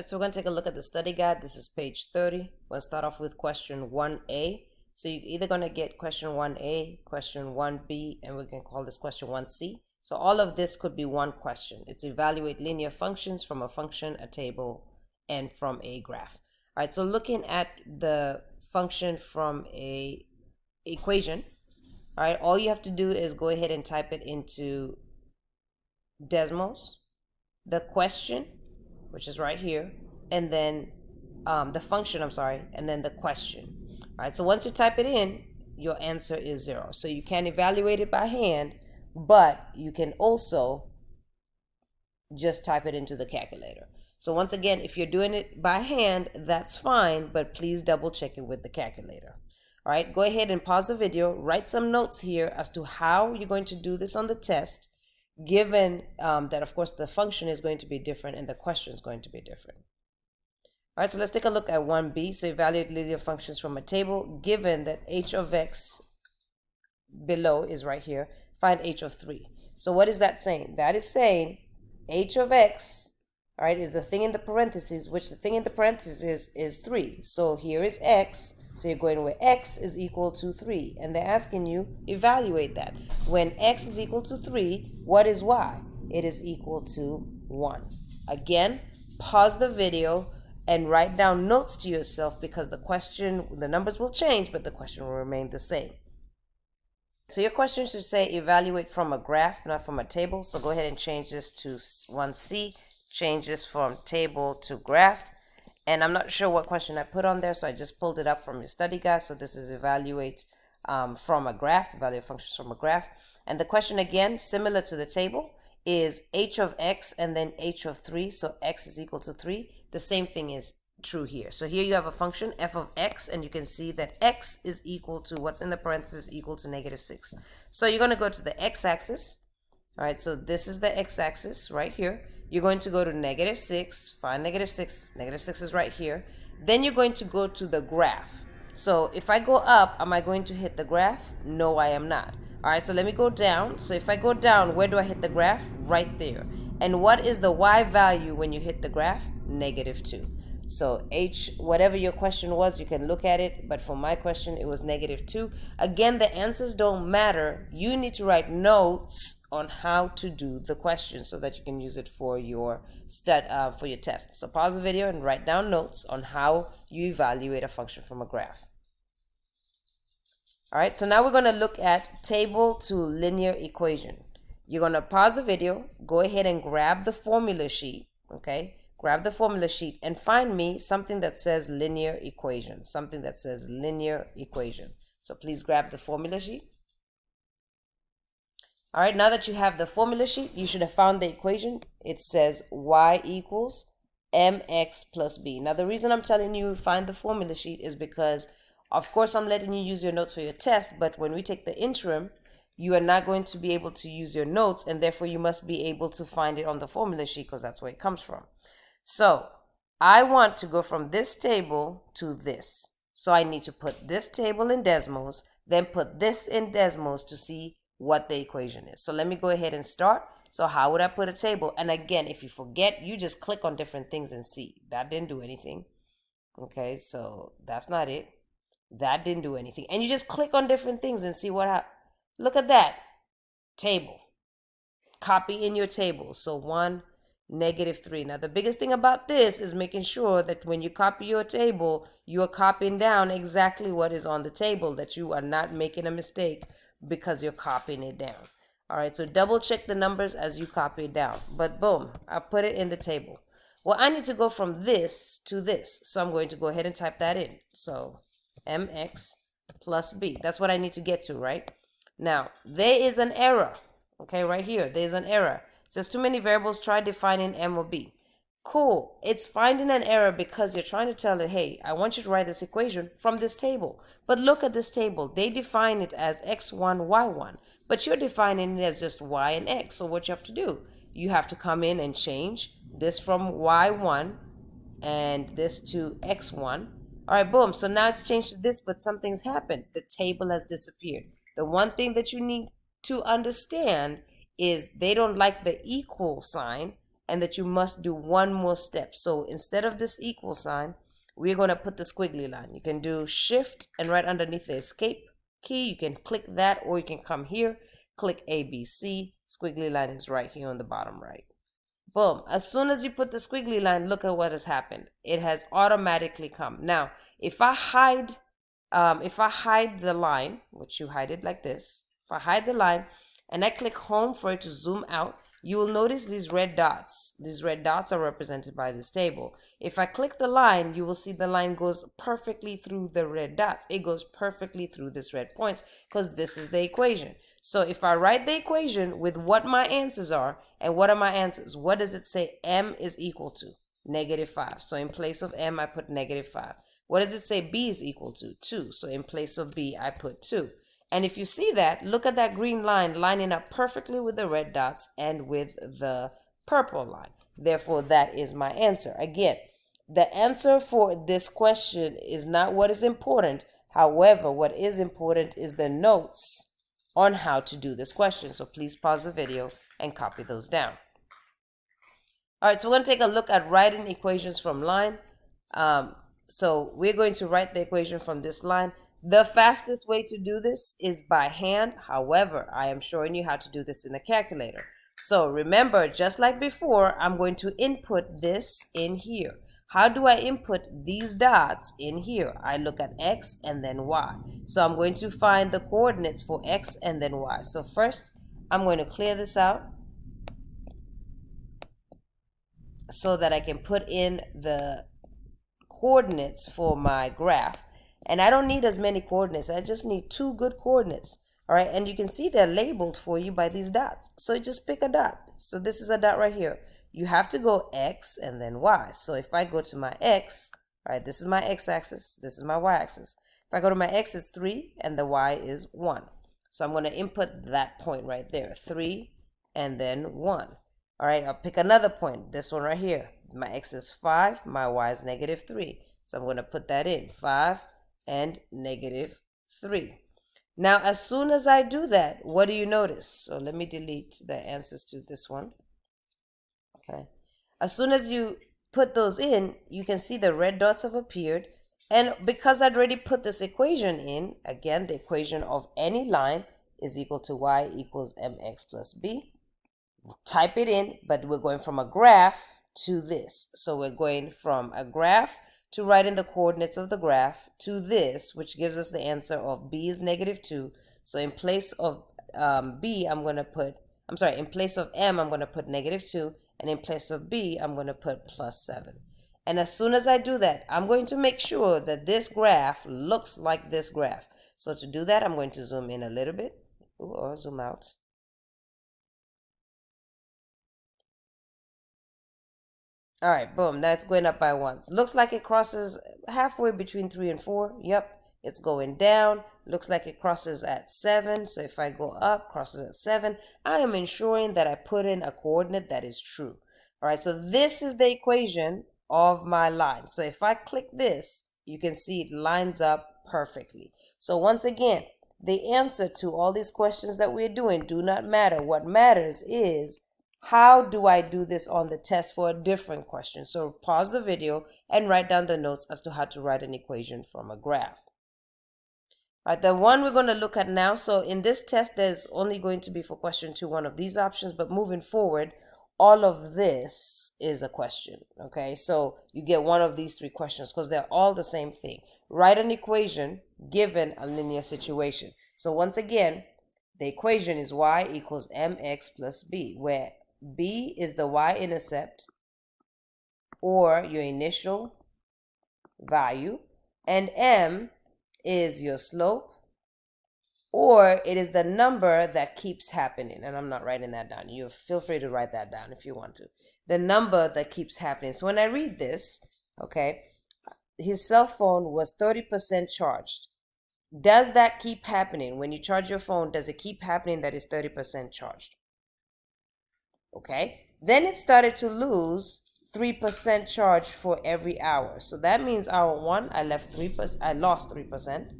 right, so we're going to take a look at the study guide. This is page 30. We'll start off with question 1A. So you're either going to get question 1A, question 1B, and we can call this question 1C. So all of this could be one question. It's evaluate linear functions from a function, a table, and from a graph. All right, so looking at the function from a equation, all right, all you have to do is go ahead and type it into Desmos, the question, which is right here, and then the function, and then the question. All right, so once you type it in, your answer is 0. So you can evaluate it by hand, but you can also just type it into the calculator. So once again, if you're doing it by hand, that's fine, but please double check it with the calculator. All right, go ahead and pause the video, write some notes here as to how you're going to do this on the test, given that, of course, the function is going to be different and the question is going to be different. All right, so let's take a look at 1B. So evaluate linear functions from a table, given that h of x below is right here. Find h of 3. So what is that saying? That is saying h of x, all right, is the thing in the parentheses, which the thing in the parentheses is 3. So here is x. So you're going where x is equal to 3. And they're asking you, evaluate that. When x is equal to 3, what is y? It is equal to 1. Again, pause the video and write down notes to yourself, because the numbers will change, but the question will remain the same. So your question should say evaluate from a graph, not from a table. So go ahead and change this to 1C. Change this from table to graph. And I'm not sure what question I put on there, so I just pulled it up from your study guide. So this is evaluate from a graph, evaluate functions from a graph. And the question, again, similar to the table, is h of x and then h of 3. So x is equal to 3. The same thing is true here. So here you have a function, f of x, and you can see that x is equal to what's in the parentheses equal to -6. So you're going to go to the x-axis. All right, so this is the x-axis right here. You're going to go to -6, find -6, -6 is right here. Then you're going to go to the graph. So if I go up, am I going to hit the graph? No, I am not. All right, so let me go down. So if I go down, where do I hit the graph? Right there. And what is the y value when you hit the graph? -2. So h, whatever your question was, you can look at it. But for my question, it was -2. Again, the answers don't matter. You need to write notes on how to do the question so that you can use it for your test. So pause the video and write down notes on how you evaluate a function from a graph. All right, so now we're going to look at table to linear equation. You're going to pause the video, go ahead and grab the formula sheet, okay? Grab the formula sheet and find me something that says linear equation, So please grab the formula sheet. All right, now that you have the formula sheet, you should have found the equation. It says y equals mx plus b. Now, the reason I'm telling you find the formula sheet is because, of course, I'm letting you use your notes for your test, but when we take the interim, you are not going to be able to use your notes, and therefore you must be able to find it on the formula sheet because that's where it comes from. So I want to go from this table to this. So I need to put this table in Desmos, then put this in Desmos to see what the equation is. So let me go ahead and start. So how would I put a table? And again, if you forget, you just click on different things and see. That didn't do anything. Okay, so that's not it. That didn't do anything. And you just click on different things and see what happens. Look at that. Table. Copy in your table. So 1, -3. Now, the biggest thing about this is making sure that when you copy your table, you are copying down exactly what is on the table, that you are not making a mistake because you're copying it down. All right, so double check the numbers as you copy it down. But boom, I put it in the table. Well, I need to go from this to this. So I'm going to go ahead and type that in. So mx plus b. That's what I need to get to, right? Now, there is an error. Okay, right here, there's an error. It says too many variables, try defining m or b. Cool. It's finding an error because you're trying to tell it, hey, I want you to write this equation from this table. But look at this table. They define it as x1, y1. But you're defining it as just y and x. So what you have to do, you have to come in and change this from y1 and this to x1. All right, boom. So now it's changed to this, but something's happened. The table has disappeared. The one thing that you need to understand is they don't like the equal sign and that you must do one more step. So instead of this equal sign, we're going to put the squiggly line. You can do shift and right underneath the escape key, you can click that, or you can come here, click ABC. Squiggly line is right here on the bottom right. Boom. As soon as you put the squiggly line, look at what has happened. It has automatically come. Now, if I hide the line, which you hide it like this, if I hide the line and I click home for it to zoom out, you will notice these red dots. These red dots are represented by this table. If I click the line, you will see the line goes perfectly through the red dots. It goes perfectly through this red points because this is the equation. So if I write the equation with what my answers are, and what are my answers? What does it say m is equal to? -5. So in place of m, I put -5. What does it say b is equal to? 2. So in place of b, I put 2. And if you see that, look at that green line lining up perfectly with the red dots and with the purple line. Therefore, that is my answer. Again, the answer for this question is not what is important. However, what is important is the notes on how to do this question. So please pause the video and copy those down. All right, so we're going to take a look at writing equations from line. So we're going to write the equation from this line. The fastest way to do this is by hand. However, I am showing you how to do this in a calculator. So remember, just like before, I'm going to input this in here. How do I input these dots in here? I look at x and then y. So I'm going to find the coordinates for x and then y. So first, I'm going to clear this out so that I can put in the coordinates for my graph. And I don't need as many coordinates. I just need 2 good coordinates. All right, and you can see they're labeled for you by these dots. So just pick a dot. So this is a dot right here. You have to go x and then y. So if I go to my x, all right, this is my x-axis, this is my y-axis. If I go to my x, it's 3 and the y is 1. So I'm going to input that point right there, 3 and then 1. All right, I'll pick another point, this one right here. My x is 5, my y is -3. So I'm going to put that in, 5 and -3. Now, as soon as I do that, what do you notice? So let me delete the answers to this one. Okay. As soon as you put those in, you can see the red dots have appeared. And because I'd already put this equation in, again, the equation of any line is equal to y equals mx plus b. Type it in, but we're going from a graph to this. So we're going from a graph to writing the coordinates of the graph to this, which gives us the answer of b is -2. So in place of b, in place of m, I'm going to put -2, and in place of b, I'm going to put +7. And as soon as I do that, I'm going to make sure that this graph looks like this graph. So to do that, I'm going to zoom in a little bit, or zoom out. All right, boom, that's going up by 1. Looks like it crosses halfway between 3 and 4. Yep, it's going down. Looks like it crosses at 7. So if I go up, crosses at 7, I am ensuring that I put in a coordinate that is true. All right, so this is the equation of my line. So if I click this, you can see it lines up perfectly. So once again, the answer to all these questions that we're doing do not matter. What matters is, how do I do this on the test for a different question? So pause the video and write down the notes as to how to write an equation from a graph. All right, the one we're going to look at now. So in this test, there's only going to be for question 2 one of these options, but moving forward, all of this is a question. Okay, so you get one of these 3 questions because they're all the same thing. Write an equation given a linear situation. So once again, the equation is y equals mx plus b, where b is the y-intercept or your initial value, and m is your slope, or it is the number that keeps happening. And I'm not writing that down. You feel free to write that down if you want to. The number that keeps happening. So when I read this, okay, his cell phone was 30% charged. Does that keep happening? When you charge your phone, does it keep happening that it's 30% charged? Okay, then it started to lose 3% charge for every hour. So that means hour 1, I lost 3%.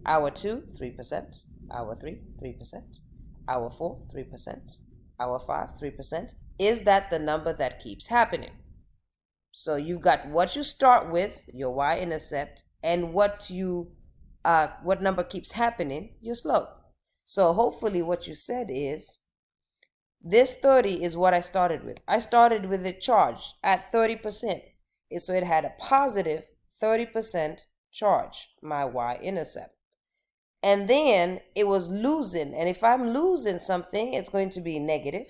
Hour 2, 3%. Hour 3, 3%. Hour 4, 3%. Hour 5, 3%. is that the number that keeps happening? So you've got what you start with, your y-intercept, and what number keeps happening, your slope. So hopefully what you said is, this 30 is what I started with. I started with it charged at 30%. So it had a positive 30% charge, my y-intercept. And then it was losing. And if I'm losing something, it's going to be negative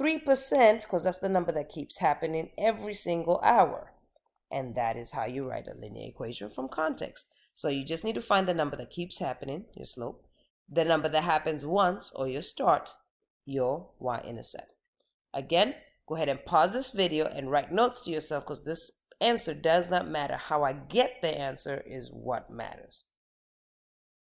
3%, because that's the number that keeps happening every single hour. And that is how you write a linear equation from context. So you just need to find the number that keeps happening, your slope, the number that happens once, or your start, your y-intercept. Again, go ahead and pause this video and write notes to yourself, because this answer does not matter. How I get the answer is what matters.